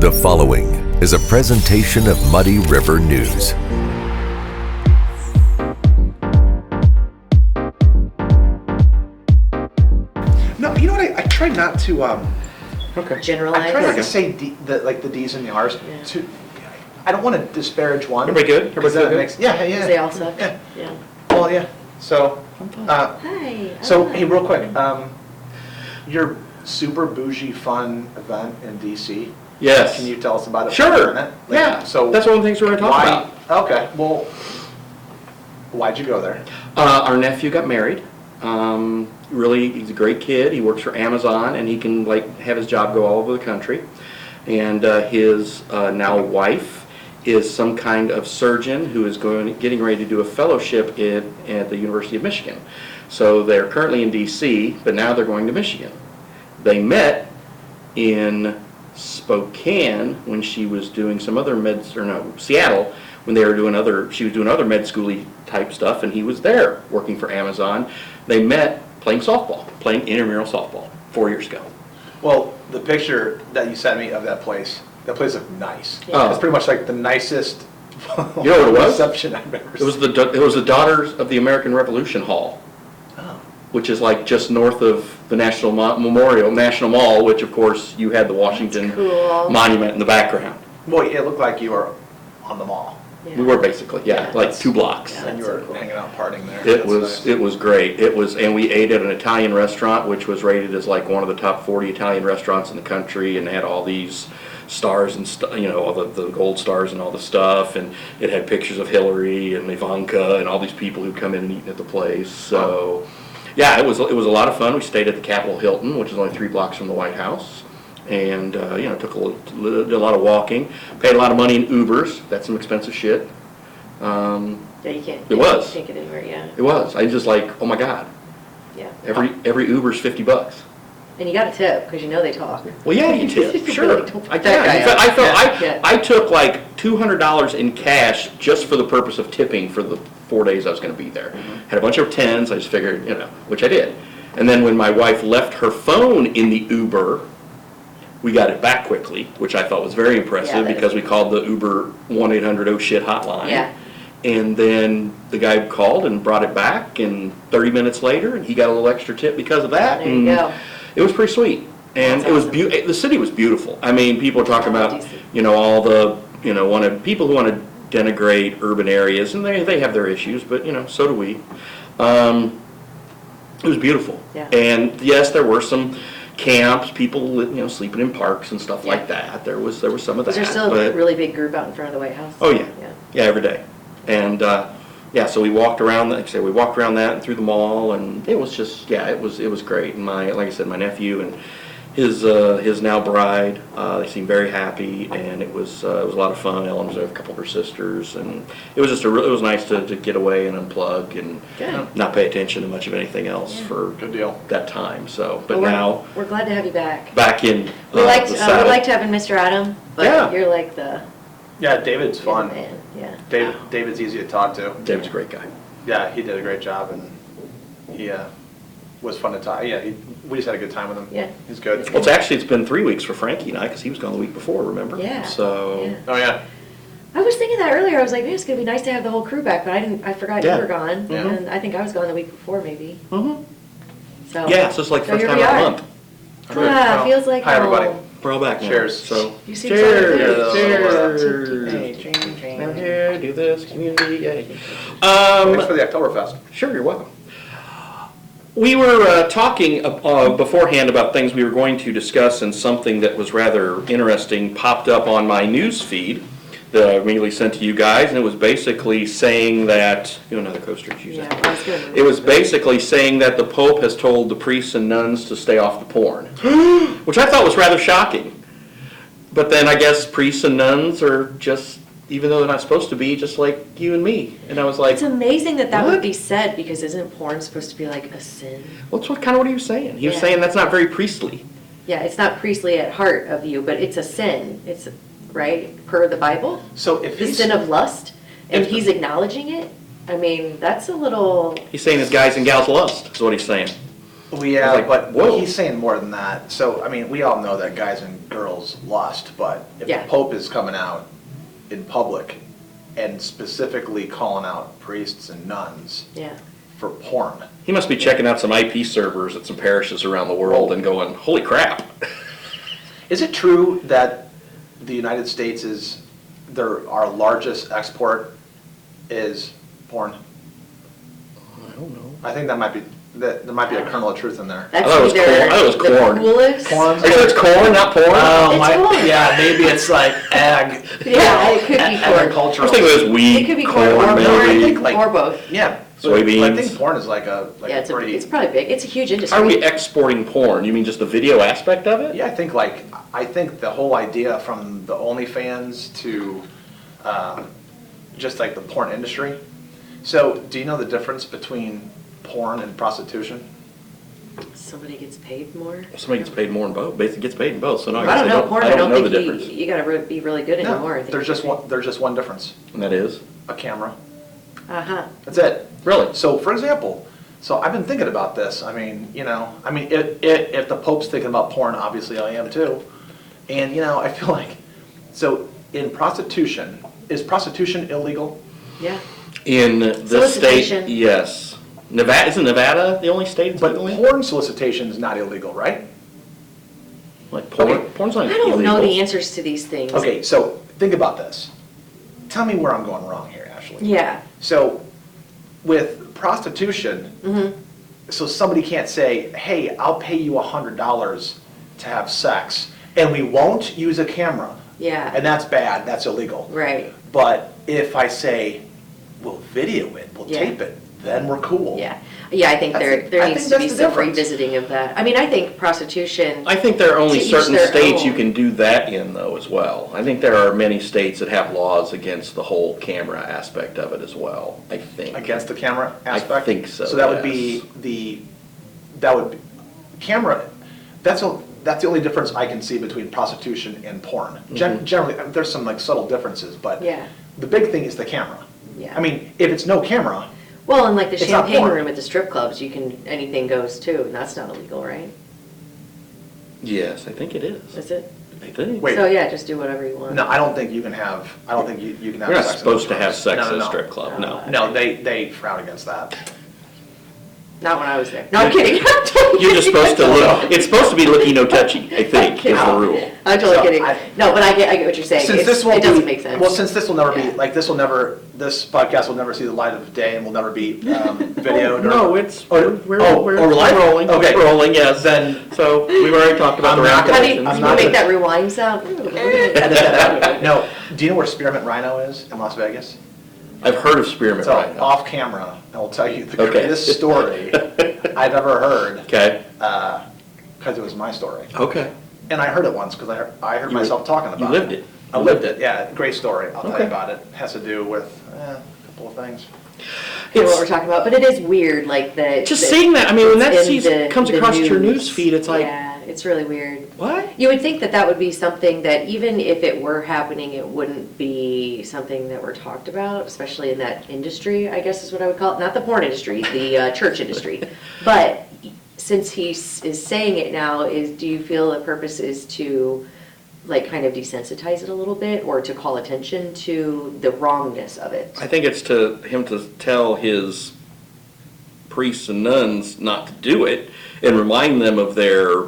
The following is a presentation of Muddy River News. No, you know what? I try not to. Okay. I Generalize. try not to say the D's and the R's. Yeah. I don't want to disparage one. Everybody good? Everybody feel good? Yeah. Because they all suck. Yeah. Yeah. Well, yeah. So, Hi. so hey, real quick, your super bougie fun event in DC. Yes. Can you tell us about it? Sure. For a minute? Yeah. So that's one of the things we're going to talk about. Okay. Well, why'd you go there? Our nephew got married. Really, he's a great kid. He works for Amazon, and he can have his job go all over the country. And his now wife is some kind of surgeon who is getting ready to do a fellowship at the University of Michigan. So they're currently in DC, but now they're going to Michigan. They met in Spokane when she was doing some other Seattle when they were she was doing other med school-y type stuff, and he was there working for Amazon. They met playing intramural softball 4 years ago. Well, the picture that you sent me of that place looked nice. Yeah. It's pretty much like the nicest You know what it was? reception I've ever It was seen. the Daughters of the American Revolution Hall, Oh. which is just north of the National Mall, which of course you had the Washington Cool. Monument in the background. Well, it looked like you were on the mall, Yeah. We were basically, Yeah. 2 blocks. Yeah. and you That's were so cool. hanging out partying there. It That's was nice. it was great. And we ate at an Italian restaurant, which was rated as one of the top 40 Italian restaurants in the country, and they had all these stars and all the gold stars and all the stuff, and it had pictures of Hillary and Ivanka and all these people who'd come in and eat at the place. So, yeah, it was a lot of fun. We stayed at the Capitol Hilton, which is only 3 blocks from the White House, and did a lot of walking. Paid a lot of money in Ubers. That's some expensive shit. Yeah, you can't. It was. You can't get anywhere. Yeah. It was. I just oh my God. Yeah. Every Uber's $50. And you got a tip because they talk. Well, yeah, you tip. Sure. Really don't put that guy up. I took $200 in cash just for the purpose of tipping for the 4 days I was going to be there. Had a bunch of tens. I just figured, which I did. And then when my wife left her phone in the Uber, we got it back quickly, which I thought was very impressive because we called the Uber 1-800-OH-SHIT hotline. Yeah. And then the guy called and brought it back, and 30 minutes later, and he got a little extra tip because of that. There you go. It was pretty sweet. And That's it was awesome. the city was beautiful. I mean, people are talking about, DC. all the, people who want to denigrate urban areas, and they have their issues, but, so do we. It was beautiful. Yeah. And yes, there were some camps, people, sleeping in parks and stuff like Yeah. that. There was some of that. Was there still a really big group out in front of the White House? Oh, yeah. Yeah. Yeah, every day. And, so we walked around, we walked around that and through the mall, and it was just, it was great. And like I said, my nephew and his now bride, they seemed very happy, and it was a lot of fun. Ellen was there with a couple of her sisters, and it was just it was nice to get away and unplug and Good. not pay attention to much of anything else Yeah. for Good deal. that time. So, but Well, now we're glad to have you back. back in We liked the saddle. having Mr. Adam, but Yeah. you're like the Yeah, David's you're the fun. man. Yeah. David's easy to talk to. David's a great guy. Yeah, he did a great job, and he was fun to talk. Yeah, we just had a good time with him. Yeah. He's good. Well, it's been 3 weeks for Frankie and I because he was gone the week before. Remember? Yeah. So. Yeah. Oh yeah. I was thinking that earlier. I was like, man, it's gonna be nice to have the whole crew back, but I forgot Yeah. you were gone, Yeah. and I think I was gone the week before, maybe. Mhm. So Yeah, so it's like So first here time we in a are. month. Good. Ah, Well, feels like hi, everybody. home. We're all back now. Cheers. So. You seem Cheers. so Cheers. Hey, drink. Now here, do this, community, yay. Thanks for the Oktoberfest. Sure, you're welcome. We were talking beforehand about things we were going to discuss, and something that was rather interesting popped up on my news feed that I immediately sent to you guys, and it was basically saying that, another coaster, use Yeah, that. well, that's good. It was basically saying that the Pope has told the priests and nuns to stay off the porn, which I thought was rather shocking. But then I guess priests and nuns are just, even though they're not supposed to be, just like you and me. And I was like, It's amazing that What? would be said, because isn't porn supposed to be like a sin? well, that's what he was saying. He was Yeah. saying that's not very priestly. Yeah, it's not priestly at heart of you, but it's a sin. It's, right, per the Bible? So if The he's sin of lust, and If- he's acknowledging it? I mean, that's a little, He's saying his guys and gals lust, is what he's saying. Yeah, like, but whoa. he's saying more than that. So, I mean, we all know that guys and girls lust, but if Yeah. the Pope is coming out in public and specifically calling out priests and nuns Yeah. for porn, He must be checking out some IP servers at some parishes around the world and going, holy crap. is it true that the United States is, our largest export is porn? I don't know. I think that might be, that there might be a kernel of truth in there. That's thought it was either corn. I thought it was the corn. coolest. Corn? Are you sure it's corn, not porn? Oh, It's corn. yeah, maybe it's like ag. Yeah, it could be corn. I was Agricultural. thinking it was wheat, It could be corn corn, or I maybe. think like- or both. Yeah. but I Soybeans. think porn is like a Yeah, pretty. it's probably big. It's a huge industry. How are we exporting porn? You mean just the video aspect of it? Yeah, I think the whole idea from the OnlyFans to just like the porn industry. So, do you know the difference between porn and prostitution? Somebody gets paid more. Somebody gets paid more in both, basically gets paid in both, so no, I don't know porn. I don't know the think difference. you gotta be really good anymore. I think There's just one difference. And that is? A camera. Uh-huh. That's it. Really? So, for example, I've been thinking about this. I mean, if the Pope's thinking about porn, obviously I am too. And, I feel like, so in prostitution, is prostitution illegal? Yeah. In the state, Solicitation. yes. Nevada, isn't Nevada the only state that's But illegal? porn solicitation is not illegal, right? Like porn, Okay. porn's not I illegal. don't know the answers to these things. Okay, so think about this. Tell me where I'm going wrong here, Ashley. Yeah. So with prostitution, Mm-hmm. so somebody can't say, hey, I'll pay you $100 to have sex, and we won't use a camera. Yeah. And that's bad, that's illegal. Right. But if I say, we'll video it, we'll Yeah. tape it, then we're cool. Yeah. Yeah, I think I there think needs to that's be the some difference. revisiting of that. I mean, I think prostitution. I think there are only To each certain their states you own. can do that in though as well. I think there are many states that have laws against the whole camera aspect of it as well, I think. Against the camera I aspect? think so, So that would be camera, that's the only difference I can see between prostitution and porn. Generally, there's some like subtle differences, but Yeah. the big thing is the camera. Yeah. I mean, if it's no camera, Well, and like the It's not champagne porn. room at the strip clubs, anything goes too, and that's not illegal, right? Yes, I think it is. Is it? I think. Wait. So yeah, just do whatever you want. no, I don't think you can have you can have You're not sex in supposed those to have rooms. sex No, at no, a no. strip club, no. No, they frown against that. Not when I was there. No, I'm kidding. You're just supposed to look, it's supposed to be looky, no touchy, I think, is the rule. I'm totally So kidding. I- No, but I get what you're saying. Since It's- this won't it doesn't be- make sense. Well, since this will never be, Yeah. like, this podcast will never see the light of day and will never be videoed or. No, it's, Oh, we're we're live? rolling, Okay. we're rolling, yes. Then- So, we've already talked about I'm the not gonna- How do you, ramifications. I'm can not you make gonna- that rewind sound? Edit that out. No, do you know where Spearmint Rhino is in Las Vegas? I've heard of spearmint So, right now. off camera, I will tell you the Okay. greatest story I've ever heard, Okay, because it was my story. okay. And I heard it once, because I heard myself talking about it. You lived it. I lived it, yeah, great story, I'll tell Okay. you about it. Has to do with a couple of things. You know what we're talking about, but it is weird, like the. Just the- seeing that, I mean, when that it's in season the- comes the across your news. news feed, it's like, Yeah, it's really weird. what? You would think that that would be something that even if it were happening, it wouldn't be something that were talked about, especially in that industry, I guess is what I would call it. Not the porn industry, the church industry. But since he is saying it now, do you feel the purpose is to like kind of desensitize it a little bit or to call attention to the wrongness of it? I think it's to him to tell his priests and nuns not to do it and remind them of their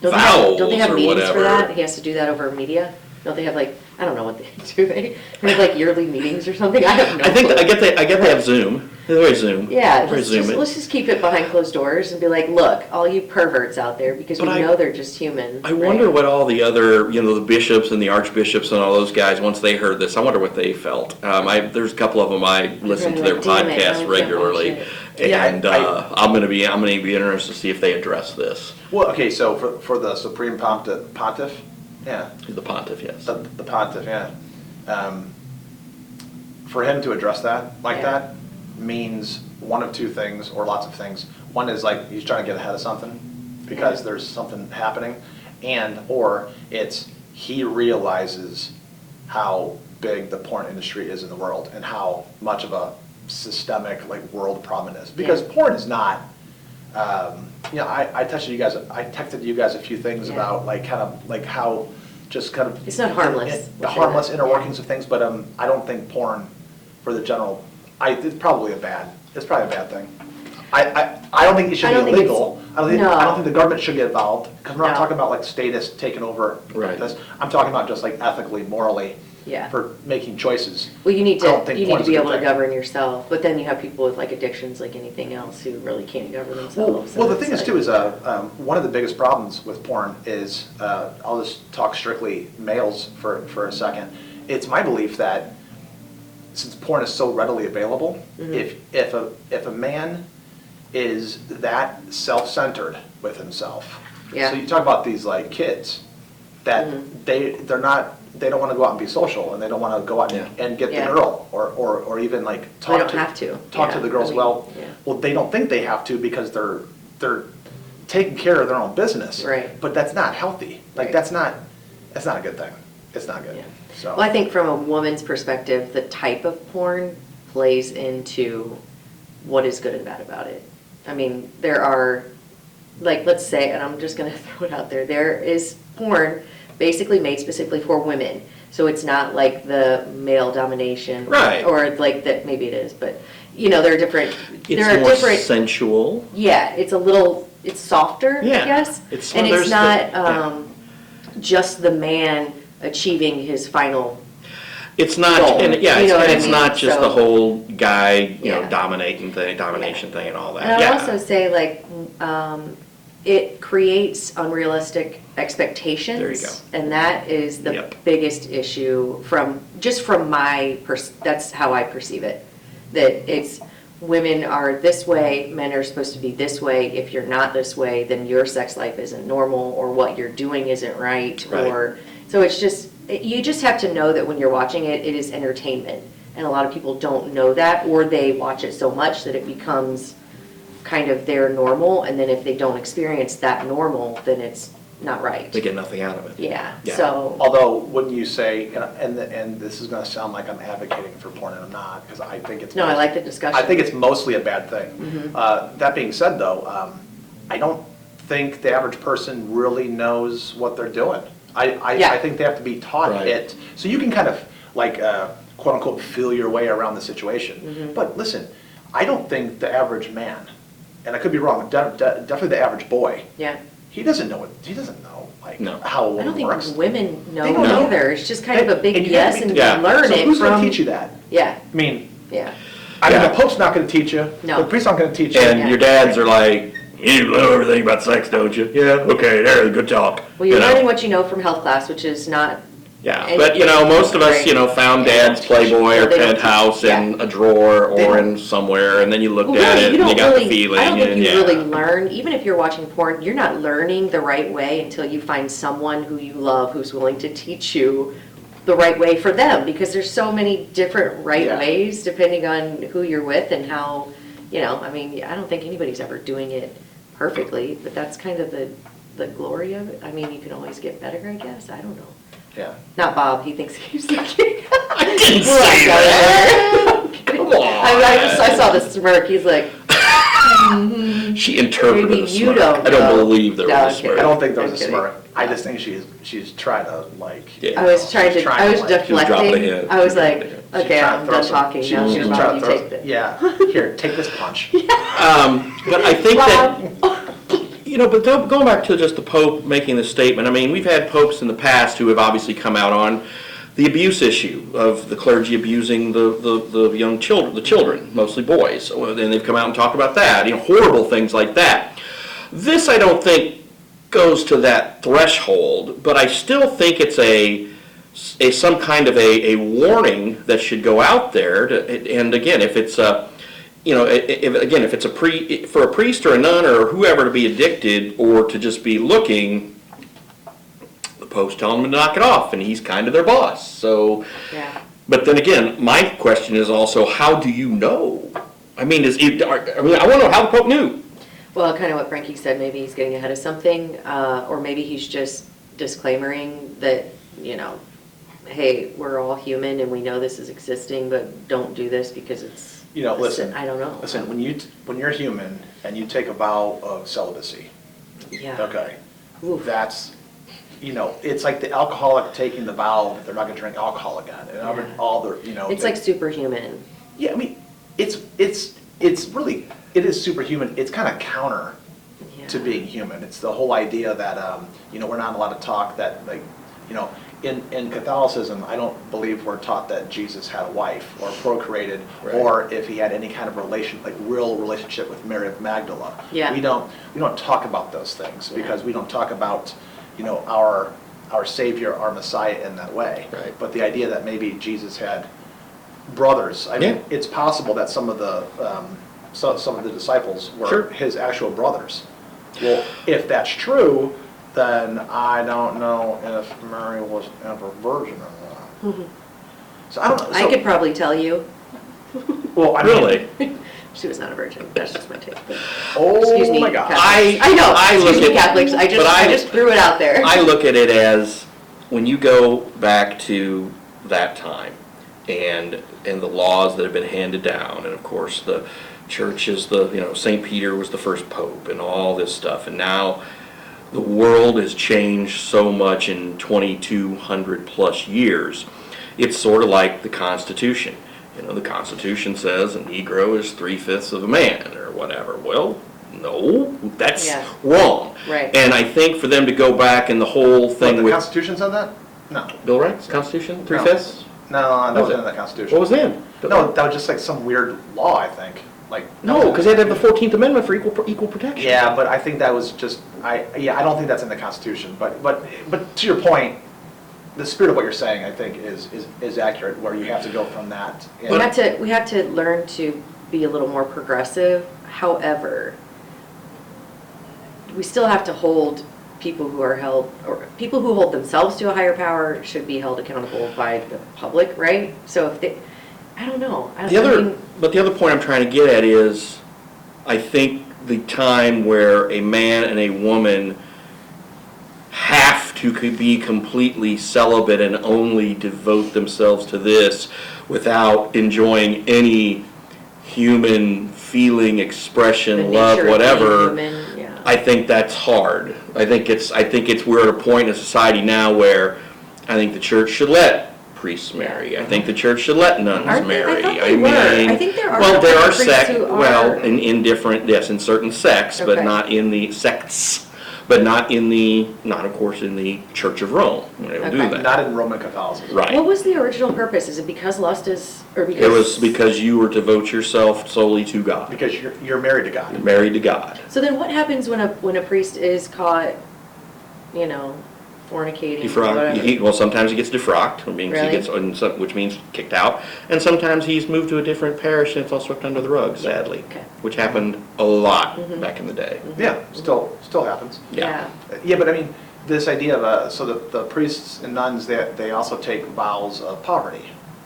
vows Don't they have or meetings for that? whatever. He has to do that over media? Don't they have like, I don't know what they do, they have like yearly meetings or something? I have no I think, clue. I get they have Zoom. They always Zoom. Yeah, They always Zoom it. let's just keep it behind closed doors and be like, look, all you perverts out there, because we But know they're just human. I wonder right? what all the other, the bishops and the archbishops and all those guys, once they heard this, I wonder what they felt. There's a couple of them I listen to their Like, damn it, now podcasts we can't regularly, watch it. Yeah, and I'm gonna be interested to see if they address this. Well, okay, so for the Supreme Pontiff, yeah, The pontiff, yes. the Pontiff, yeah. For him to address that like Yeah. that means one of two things, or lots of things. One is like he's trying to get ahead of something because Yeah. there's something happening, or it's he realizes how big the porn industry is in the world and how much of a systemic like world problem it is. Because Yeah. porn is not, I texted you guys a few things Yeah. about like kind of like how just kind of. It's not harmless. The harmless inner workings of things, but I don't think porn for the general, it's probably a bad thing. I don't think it should I don't be think illegal. it's- I no. don't think the government should get involved, because we're not No. talking about like statists taking over Right. this. I'm talking about just like ethically, morally, Yeah. for making choices. Well, you need I don't to, think you need porn's to a be good able to thing. govern yourself, but then you have people with like addictions like anything else who really can't govern themselves. Well, the So thing is it's too, like- is one of the biggest problems with porn is, I'll just talk strictly males for a second. It's my belief that since porn is so readily available, if a man is that self-centered with himself. Yeah. So you talk about these like kids, that they don't want to go out and be social, and they don't want to go out and get Yeah. the girl, or even like talk don't to. have to. Talk Yeah. to the girls. I mean, Well, yeah. well, they don't think they have to because they're taking care of their own business. Right. But that's not healthy. Like Right. that's not a good thing. It's not good. Yeah. So. Well, I think from a woman's perspective, the type of porn plays into what is good and bad about it. I mean, there are, like, let's say, and I'm just gonna throw it out there, there is porn basically made specifically for women. So it's not like the male domination. Right. Or like that, maybe it is, but, there are different, It's there are more different. sensual. Yeah, it's softer, I Yeah. guess. It's- And there's it's the- not yeah. just the man achieving his final. It's not, Goal. and yeah, You know what I it's mean? not just the So- whole guy, Yeah. domination thing and all that. And I'd Yeah. also say like, it creates unrealistic expectations. There you go. And that is the Yep. biggest issue from my, that's how I perceive it. That it's, women are this way, men are supposed to be this way. If you're not this way, then your sex life isn't normal, or what you're doing isn't right. Right. Or, so it's just, you just have to know that when you're watching it, it is entertainment. And a lot of people don't know that, or they watch it so much that it becomes kind of their normal, and then if they don't experience that normal, then it's not right. They get nothing out of it. Yeah, Yeah. so, Although, wouldn't you say, and this is going to sound like I'm advocating for porn, and I'm not, because I think it's. no, I like the discussion. I think it's mostly a bad thing. That being said, though, I don't think the average person really knows what they're doing. I Yeah. think they have to be taught Right. it. So you can kind of like, quote unquote, feel your way around the situation. Mm-hmm. But listen, I don't think the average man, and I could be wrong, definitely the average boy, Yeah, he doesn't know like No. how a I woman don't think works. women know They don't know. either, it's just kind of a big And you have yes, to be- and Yeah. you learn So it who's going from. to teach you that? Yeah, I mean, yeah, I mean, Yeah. the Pope's not going to teach you. No. The priest's not going to teach you. And Yeah. your dads are like, you know everything about sex, don't you? Yeah, okay, there's good talk. well, you're You know? learning what you know from health class, which is not, Yeah, And- but most of us, Right. Found Yeah. Dad's Playboy Well, or they don't Penthouse teach- in a drawer They or don't- in somewhere, and then you looked well, at really, it you and you don't got really, the feeling. I don't think and you yeah. really learn, even if you're watching porn, you're not learning the right way until you find someone who you love who's willing to teach you the right way for them, because there's so many different right Yeah. ways depending on who you're with and how, I mean, I don't think anybody's ever doing it perfectly, but that's kind of the glory of it. I mean, you can always get better, I guess, I don't know. Yeah. Not Bob, he thinks he's the king. I didn't say that. Come on. I saw the smirk, he's like, She interpreted Maybe a you smirk. don't I don't know. believe there No, was a okay. smirk. I don't think there was I'm a kidding. smirk. I just think she's trying to like. Yeah. I was trying She's to, I was like- She was dropping a deflecting, hint. I was like, She's okay, trying to I'm throw done some- talking, she- now she's you're trying about to to throw take some- the. Yeah, here, take this punch. But I think that, but going back to just the Pope making this statement, I mean, we've had popes in the past who have obviously come out on the abuse issue of the clergy abusing the young children, the children, mostly boys. And they've come out and talked about that, horrible things like that. This, I don't think, goes to that threshold, but I still think it's some kind of a warning that should go out there. And again, if it's if it's for a priest or a nun or whoever to be addicted or to just be looking, the Pope's telling them to knock it off, and he's kind of their boss. So, Yeah. but then again, my question is also, how do you know? I mean, I want to know how the Pope knew. Well, kind of what Frankie said, maybe he's getting ahead of something, or maybe he's just disclaiming that, hey, we're all human and we know this is existing, but don't do this because it's You know, listen. I don't know. Listen, when you're human and you take a vow of celibacy, Yeah. okay, Oof. that's, you know, it's like the alcoholic taking the vow that they're not gonna drink alcohol again, and Yeah. all the, you know. It's like superhuman. Yeah, I mean, it's really, it is superhuman. It's kind of counter to Yeah. being human. It's the whole idea that, you know, we're not allowed to talk that, like, you know, in Catholicism, I don't believe we're taught that Jesus had a wife or procreated, Right. or if he had any kind of real relationship with Mary of Magdala. Yeah. We don't talk about those things Yeah. because we don't talk about, you know, our Savior, our Messiah in that way. Right. But the idea that maybe Jesus had brothers, I mean, Yeah. it's possible that some of the disciples were Sure. his actual brothers. Well, if that's true, then I don't know if Mary was ever virgin or not. So I don't know. I could probably tell you. Well, I mean, Really? She was not a virgin. That's just my take. But, oh excuse me, my God. Catholics. I know. I look Excuse me, at- Catholics. I but I- just threw it out there. I look at it as, when you go back to that time, and the laws that have been handed down, and of course, the church is St. Peter was the first pope, and all this stuff, and now the world has changed so much in 2,200 plus years. It's sort of like the Constitution. You know, the Constitution says a Negro is 3/5 of a man, or whatever. Well, no, that's Yeah. wrong. Right. And I think for them to go back and the whole What, thing the with Constitution said that? No. Bill of Rights, Constitution, 3/5? No, that What was wasn't in it? the Constitution. What was then? No, that was just like some weird law, I think. Like No, because they had to have the 14th Amendment for equal protection. Yeah, but I think that was just, I don't think that's in the Constitution, but to your point, the spirit of what you're saying, I think, is accurate, where you have to go from that. We have to learn to be a little more progressive. However, we still have to hold people who are held, or people who hold themselves to a higher power should be held accountable by the public, right? So if they, I don't know. But the other point I'm trying to get at is, I think the time where a man and a woman have to be completely celibate and only devote themselves to this without enjoying any human feeling, the expression, love, nature of being whatever. human, yeah. I think that's hard. I think we're at a point in society now where I think the church should let priests marry. I think the church should let nuns Aren't they? I marry. thought they were. I think there are Well, there are priests sects, who are- well, in different, yes, in certain sects, but Okay. not in the sects, but not of course in the Church of Rome. They don't do Okay. that. Not in Roman Catholicism. Right. What was the original purpose? Is it because lust is, or because? It was because you were to devote yourself solely to God. Because you're married to You're God. married to God. So then what happens when a priest is caught, fornicating? whatever? Well, sometimes he gets defrocked, Really? which means kicked out, and sometimes he's moved to a different parish and it's all swept under the rug, sadly. Okay. Which happened a lot back in the day. Yeah, still happens. Yeah. Yeah, but I mean, this idea of, so the priests and nuns, they also take vows of poverty.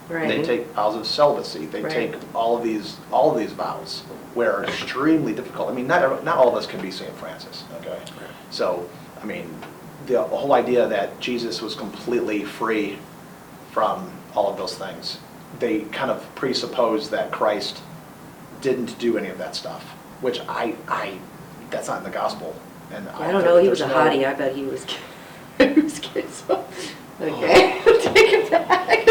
They Right. take vows of celibacy. They Right. take all of these vows, where are extremely difficult. I mean, not all of us can be St. Francis, okay? So, I mean, the whole idea that Jesus was completely free from all of those things, they kind of presuppose that Christ didn't do any of that stuff, which that's not in the gospel. And I don't know, he was a there's no- hottie, I bet he was, he was kidding, so, okay, take it back.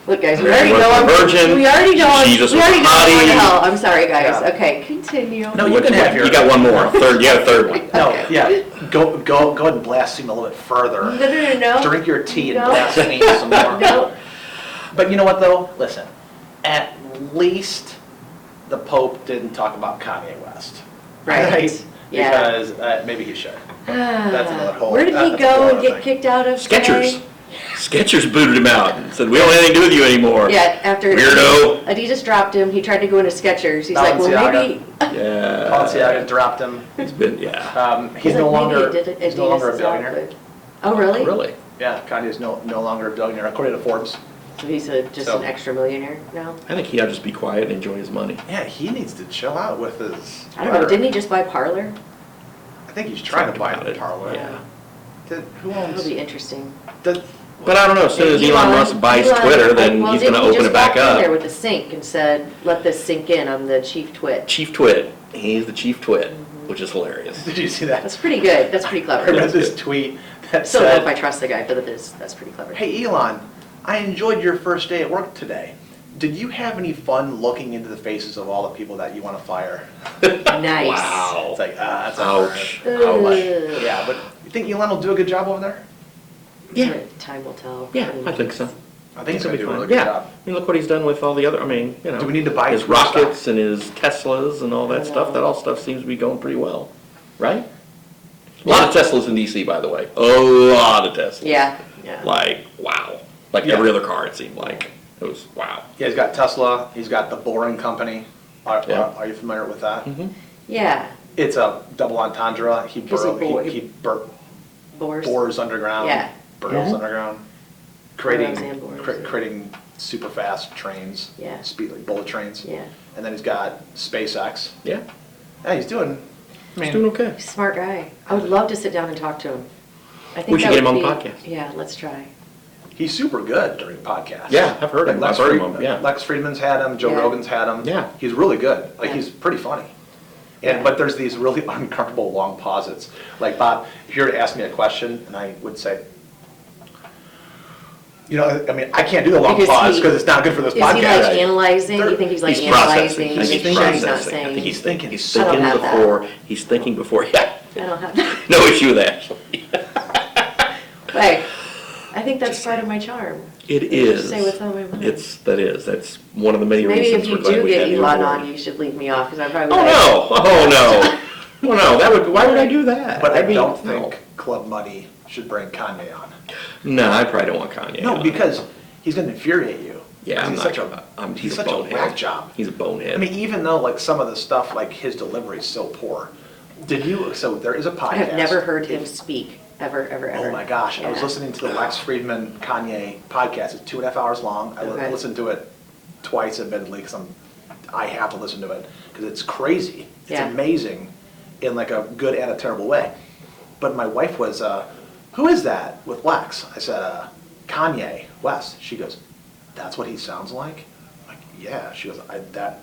Look, guys, we already was know a I'm, virgin, we already know I'm, Jesus we was already know I'm going to hottie. hell, I'm sorry, guys, Yeah. okay, continue. No, you can have your. You got one more, you got a third one. No, Okay. yeah, go ahead and blaspheme a little bit further. No. Drink your tea and No. blaspheme some more. No. But you know what, though? Listen, at least the Pope didn't talk about Kanye West. Right, yeah. Because maybe he should. That's another whole. Where did he that's a whole go and other get thing. kicked out of? Skechers. today? Skechers booted him out and said, we don't have anything to do with you anymore. Yeah, after Weirdo. Adidas dropped him, he tried to go into Skechers. He's like, well, Balenciaga. maybe. Yeah. Balenciaga dropped him. It's been, yeah. He's no like, maybe longer. Adidas He's no longer a is out, billionaire. but- Oh, really? Really? Yeah, Kanye's no longer a billionaire, according to Forbes. So he's just So- an extra millionaire now? I think he ought to just be quiet and enjoy his money. Yeah, he needs to chill out with his. I don't know, didn't he just buy Parlor? I think he's trying to buy Talked the about it, Parlor. yeah. Who That'll owns? be interesting. But I don't know, as soon as Elon Musk buys Twitter, then he's gonna open it back He just walked in there up. with a sink and said, let this sink in, I'm the chief twit. Chief Twit, he's the Chief Twit, which is hilarious. Did you see that? That's pretty good, that's pretty I clever. read this tweet that Still don't know if I said, trust the guy, but that's pretty clever. hey Elon, I enjoyed your first day at work today. Did you have any fun looking into the faces of all the people that you want to fire? Nice. Wow. It's like, that's Ouch. a Ugh. Yeah, but you think Elon will do a good job over there? Yeah. Time will tell. Yeah, I think so. I think he's going to do a Fine. really good Yeah, job. I mean, look what he's done with all the other, I mean, you know. Do we need to buy his Twitter stock? rockets and his Teslas and all that stuff, that all stuff seems to be going pretty well, right? A lot of Teslas in DC, by the way. A lot of Teslas. Yeah. Like, wow. Like Yeah. every other car, it seemed like. It was, wow. Yeah, he's got Tesla, he's got the Boring Company. Yeah. Are you familiar with that? Yeah, It's a double entendre. He He's a boy. Boars. bores underground. Yeah. Burrows underground. Creating, Burrows and bores. creating super fast trains. Yeah. Speed, like bullet trains. Yeah. And then he's got SpaceX. Yeah, Yeah, he's doing, he's doing okay. He's a smart guy. I would love to sit down and talk to him. I think We should that get him would on the be- podcast. Yeah, let's try. he's super good during podcasts. Yeah, I've heard him. Like I've heard him, yeah. Lex Friedman's had him, Joe Yeah. Rogan's had him. Yeah. He's really good. Like, Yeah. he's pretty funny. Yeah. And, but there's these really uncomfortable long pauses. Like, Bob, if you were to ask me a question, and I would say, you know, I mean, I can't do the long Because pause he- because it's not good for this Is podcast. he like Right. analyzing? You They're- think he's like He's analyzing? processing. He's He's thinking he's not processing. I saying. think he's thinking. He's I don't thinking have that. before. He's thinking before. Yeah. I don't have that. No issue with that. Hey, I think that's part of my charm. It Just is. say what's on my mind. That's one of the many Maybe reasons if you we're glad do we get have you Elon aboard. on, you should leave me off, because I probably Oh would. no! Oh no! Oh no! That would. Why would I do that? But I mean, don't no. think Club Muddy should bring Kanye on. No, I probably don't want Kanye. No, on. because he's going to infuriate you. Yeah, I'm he's not such gonna- he's he's a such a bonehead. whack job. He's a bonehead. I mean, even though like some of the stuff, like his delivery is so poor. Did you? So there is a podcast. I have never heard him speak, ever, ever, ever. Oh my gosh! I was Yeah. listening to the Lex Friedman Kanye podcast. It's 2.5 hours long. I Okay. listened to it twice, admittedly, because I have to listen to it because it's crazy. It's Yeah. amazing, in like a good and a terrible way. But my wife was, who is that with Lex? I said, Kanye West. She goes, that's what he sounds like. I'm like, yeah. She goes, that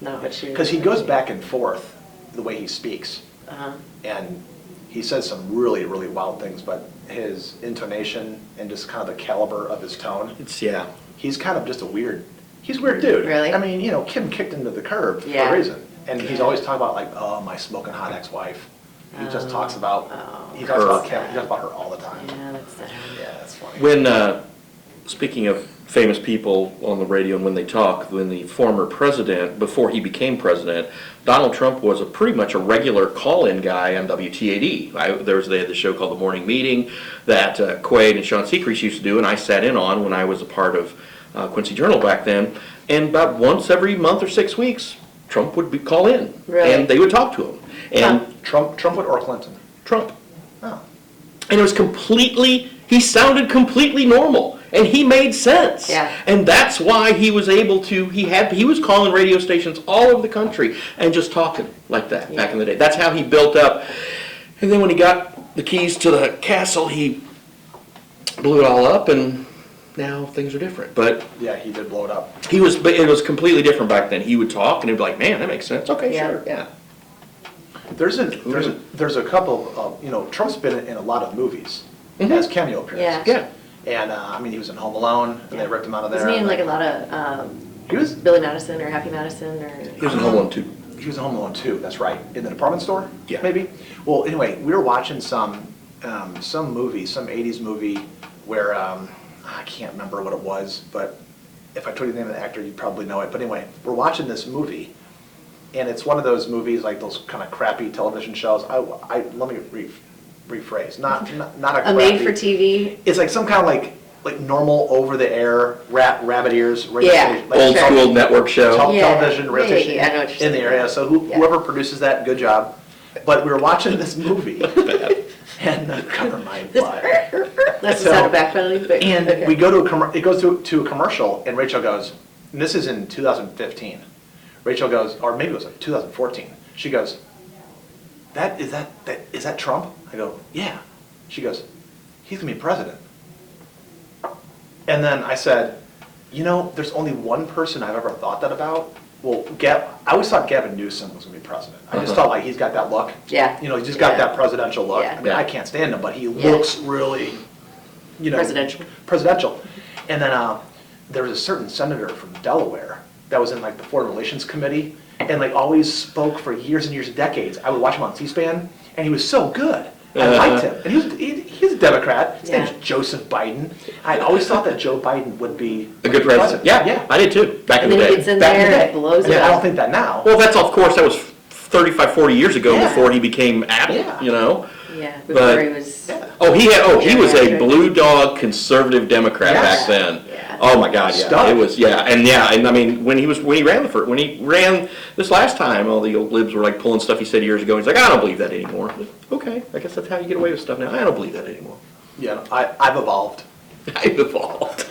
No, but she. because he goes back and forth the way he speaks. Uh-huh. And he says some really, really wild things, but his intonation and just kind of the caliber of his tone, It's he's kind of just he's a weird dude. Really? I mean, you know, Kim kicked him to the curb for Yeah. a reason. And he's always talking about like, oh, my smoking hot ex-wife. He just talks about, he talks Her. about Kim, he talks about her all the time. Yeah, that's sad. Yeah, that's funny. When, speaking of famous people on the radio and when they talk, when the former president, before he became president, Donald Trump was pretty much a regular call-in guy on WTAD. They had the show called The Morning Meeting that Quaid and Sean Seacrest used to do, and I sat in on when I was a part of Quincy Journal back then. And about once every month or 6 weeks, Trump would call in. Really? And they would talk to him. And Huh. Trump or Clinton? Trump. Oh. And it was he sounded completely normal, and he made sense. Yeah. And that's why he was able to, he was calling radio stations all over the country and just talking like that back in the day. That's how he built up. And then when he got the keys to the castle, he blew it all up, and now things are different. But Yeah, he did blow it up. but it was completely different back then. He would talk, and he'd be like, man, that makes sense. Okay, Yeah. sure, yeah. There's a couple of, you know, Trump's been in a lot of movies as cameo appearances. Yeah. And, I mean, he was in Home Alone, and they ripped him out of there. Isn't he in like a lot of He was, Billy Madison or Happy Madison or? He was in Home Alone 2. he was in Home Alone too, that's right. In the department store? Yeah. Maybe? Well, anyway, we were watching some movie, some 80s movie where, I can't remember what it was, but if I told you the name of the actor, you'd probably know it. But anyway, we're watching this movie, and it's one of those movies, like those kind of crappy television shows. Let me rephrase, not a A crappy. made-for-TV? It's like some kind of like normal over-the-air rabbit ears radio Yeah. station, like Old Sure. school network show. Yeah. television, radio Yeah, station yeah, I know what you're in the saying. area. So Yeah. whoever produces that, good job. But we were watching this movie, and cover my butt. That's the sound of backpedaling? but- And okay. we go to it goes to a commercial, and Rachel goes, and this is in 2015. Rachel goes, or maybe it was like 2014. She goes, is that Trump? I go, yeah. She goes, he's gonna be president. And then I said, there's only one person I've ever thought that about. Well, I always thought Gavin Newsom was going to be president. I just felt like he's got that look. Yeah. He's just got that presidential look. Yeah. I mean, Yeah. I can't stand him, but he Yeah. looks really, presidential. And then there was a certain senator from Delaware that was in like the Foreign Relations Committee and like always spoke for years and years, decades. I would watch him on C-SPAN, and he was so good. I liked him. And he's a Democrat. His name's Yeah. Joseph Biden. I always thought that Joe Biden would be A good president. Yeah, Yeah. I did too, back in And the then he day. gets in Back in the there day. and blows I mean, it I don't up. think that now. Well, of course, that was 35, 40 years ago Yeah. before he became Apple, Yeah. Yeah, But- before he was, Yeah. He was a Yeah. blue dog conservative Democrat Yes. back then. Yeah. Oh my God, yeah, Stud. it was, and I mean, when he ran this last time, all the old libs were like pulling stuff he said years ago, he's like, I don't believe that anymore. Okay, I guess that's how you get away with stuff now, I don't believe that anymore. Yeah, I've evolved. I've evolved.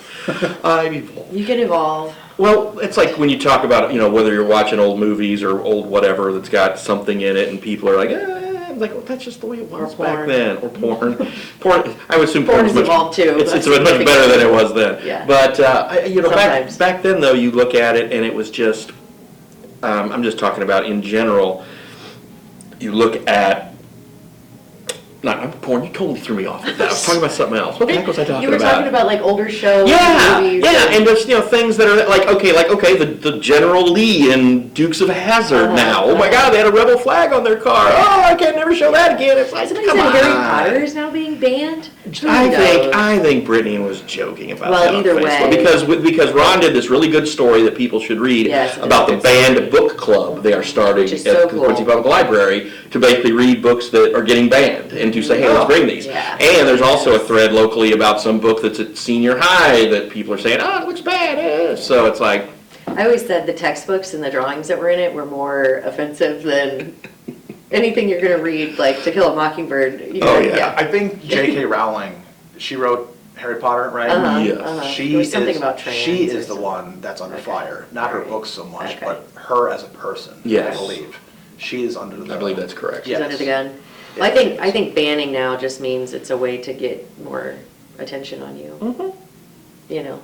I've evolved. you can evolve. Well, it's like when you talk about, whether you're watching old movies or old whatever that's got something in it and people are like, I'm like, well, that's just the way it was back porn. then. Or porn. Porn, I would assume Porn porn has is much, evolved too. it's That's much the better than it was then. Yeah. But, Sometimes. back then though, you look at it and it was just, I'm just talking about in general, you look at, not porn, you totally threw me off with that. I was talking about something else. What the heck was I talking about? You were talking about like older shows, Yeah, movies. and there's things that are like okay, the General Lee in Dukes of Hazzard Uh-huh, now. Oh my God, they had a rebel flag on their car. Oh, I can't never show that again. It's like, Somebody come said on. Harry Potter is now being banned. Who I knows? think Brittany was joking about Well, that on either Facebook way. because Ron did this really good story that people should read Yes, about the banned book club they are starting Which is at so the cool. Quincy Public Library to basically read books that are getting banned and to say, hey, let's bring these. Yeah. And there's also a thread locally about some book that's at senior high that people are saying, oh, it looks bad. So it's like, I always said the textbooks and the drawings that were in it were more offensive than anything you're going to read, like To Kill a Mockingbird. Oh, yeah. I think J.K. Rowling, she wrote Harry Potter, right? Uh-huh, Yes. uh-huh. She There was something is, about trans. she or is the something. one that's under Okay. fire, not her Alright. books so much, Okay. but her as a person. Yes. I believe she is under the. I believe that's correct. She's Yes. under the gun. Well, I think banning now just means it's a way to get more attention on you.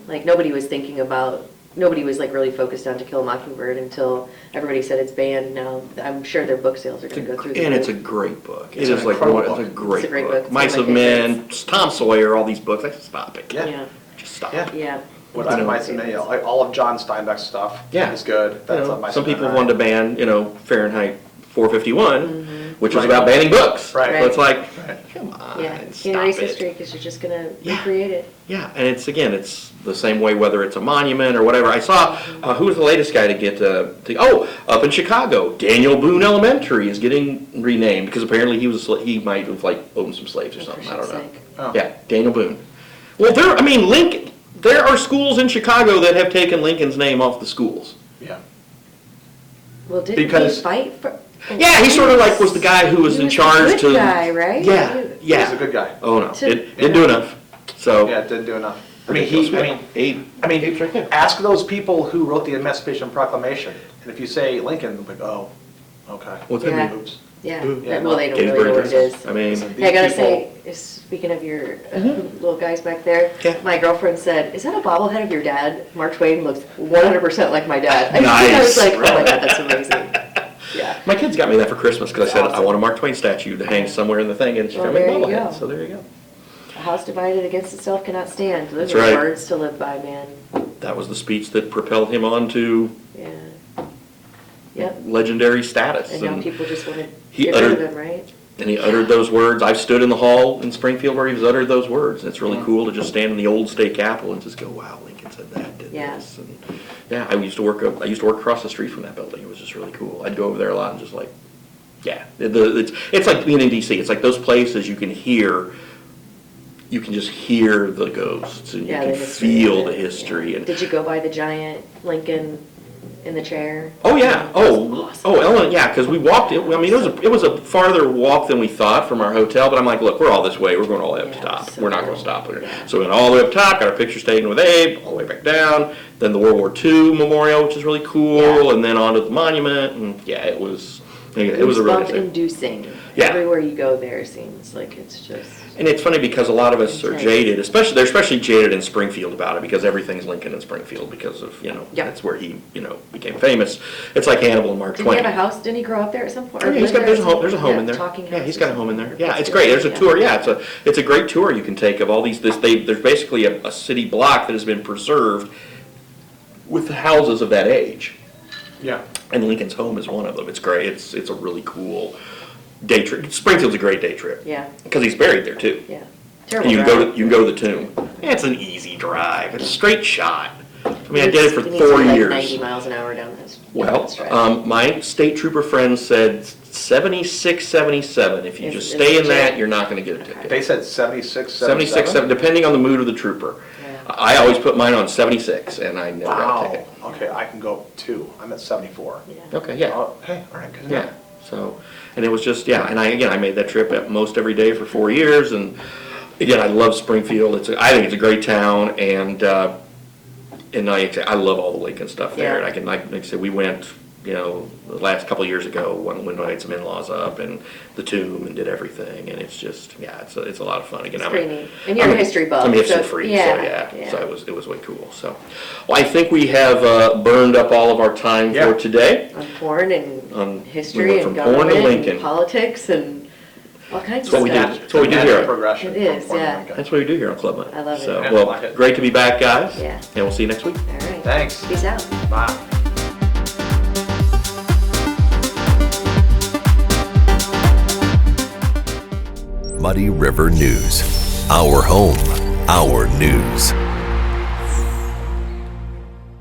Like nobody was like really focused on To Kill a Mockingbird until everybody said it's banned. Now I'm sure their book sales are going to go through the And it's a roof. great book. It's It an is like incredible it's a book. great It's a great book. book. It's Mice one of of my Men, Tom Sawyer, all these books. Stop it. Yeah, Just stop. Yeah. yeah. What You I know, might say, like all of John Steinbeck's stuff Yeah. is good. That's on my Some people Steinbeck. wanted to ban, Fahrenheit 451, which was Right. about banning books. Right. So it's like, Right. come on, Yeah, you stop can't erase it. history because you're just going to Yeah. recreate it. Yeah, and it's the same way whether it's a monument or whatever. I saw, who was the latest guy to get, up in Chicago, Daniel Boone Elementary is getting renamed because apparently he might have owned some slaves or something, I don't know. Oh. Yeah, Daniel Boone. Well, Lincoln, there are schools in Chicago that have taken Lincoln's name off the schools. Yeah. Well, didn't Because- he fight for? Yeah, he sort of was the guy who was He in was charge the to. good guy, right? Yeah, He's yeah. a good guy. Oh no, To- didn't do enough. So. Yeah, didn't do enough. I mean, Abe. Abe's right there. ask those people who wrote the Emancipation Proclamation, and if you say Lincoln, they're like, oh, okay. What's that Yeah. mean? Oops. Yeah, Yeah, well, they don't Gettysburg really know what it Address. is. I mean, Listen, Hey, I gotta these say, speaking of your little guys back there, Yeah. my girlfriend said, "Is that a bobblehead of your dad?" Mark Twain looks 100% like my dad. I Nice. was like, "Oh my god, that's amazing." Yeah. my kids got me that for Christmas because I said Awesome. I want a Mark Twain statue to hang somewhere in the thing, and she Well, got me a there you bobblehead. go. So there you go. A house divided against itself cannot stand. Those That's are right. words to live by, man. That was the speech that propelled him on to Yeah. Yep. legendary status. And now people just want to he get rid of uttered- him, right? And he uttered those words. I've stood in the hall in Springfield where he's uttered those words. It's really cool to just stand in the old state capitol and just go, "Wow, Lincoln said that, did Yeah. this." And yeah, I used to work across the street from that building. It was just really cool. I'd go over there a lot and just it's like being in DC. It's like those places you can just hear the ghosts and Yeah, you the can history feel of the it, history. yeah. And Did you go by the giant Lincoln in the chair? oh yeah, That's awesome. Ellen, yeah, because we walked. I mean, it was a farther walk than we thought from our hotel. But I'm like, look, we're all this way. We're going all the way up to Yeah, top. so We're not going cool. to stop there. Yeah. So we went all the way up top. Got our pictures taken with Abe. All the way back down. Then the World War II memorial, which is really cool, Yeah. and then onto the monument. And yeah, it was a really nice Goosebump thing. inducing. Yeah. Everywhere you go there seems like it's just. And it's funny because a lot of us are jaded, they're especially jaded in Springfield about it because everything's Lincoln in Springfield because of, Yep. that's where he, became famous. It's like Hannibal and Mark Did he Twain. have a house? Didn't he grow up there at some point? Oh, Or yeah, live there there's at a some home, there's a point? home Yeah, in there. Talking Yeah, he's got a home in there. Houses. Yeah, it's great. There's a tour. Yeah, it's a great tour you can take of all these. There's basically a city block that has been preserved with the houses of that age, Yeah. and Lincoln's home is one of them. It's great. It's a really cool day trip. Springfield's a great day trip. Yeah, Because he's buried there too. yeah. And Terrible you can go drive. to the tomb. Yeah, it's an easy drive. It's a straight shot. I mean, I did it for It needs to be 4 like years. 90 miles an hour down this. Well, stretch. my state trooper friends said 76, 77. If you Is- just is stay in legit. that, you're not going to get a ticket. They said 76, 76, 7, depending on the mood of the trooper. Yeah. I always put mine on 76, and I never got a Wow. ticket. Okay, I can go up 2. I'm at 74. Yeah. Okay, yeah. Oh, hey, all right, good to know. Yeah, so, and it was just, yeah, and I made that trip at most every day for 4 years, and again, I love Springfield. I think it's a great town, and I love all the Lincoln stuff there. Yeah. And like I said, we went, the last couple of years ago when I had some in-laws up and the tomb and did everything, and it's just, yeah, it's a lot of fun. Again, It's pretty neat. And you're a history buff. I'm a history so- freak, so yeah. so it was way cool. So, well, I think we have burned up all of our time Yeah. for today. On porn and We history went and from porn to government Lincoln. and politics and all kinds That's what of we stuff. did. That's what we do Natural here. progression. It is, from yeah. Lincoln. That's what we do here on Club Money. I love it. So, Yeah, well, I like it. great to be back, guys. Yeah. And we'll see you next week. All right. Thanks. Peace out. Bye. Muddy River News. Our home, our news.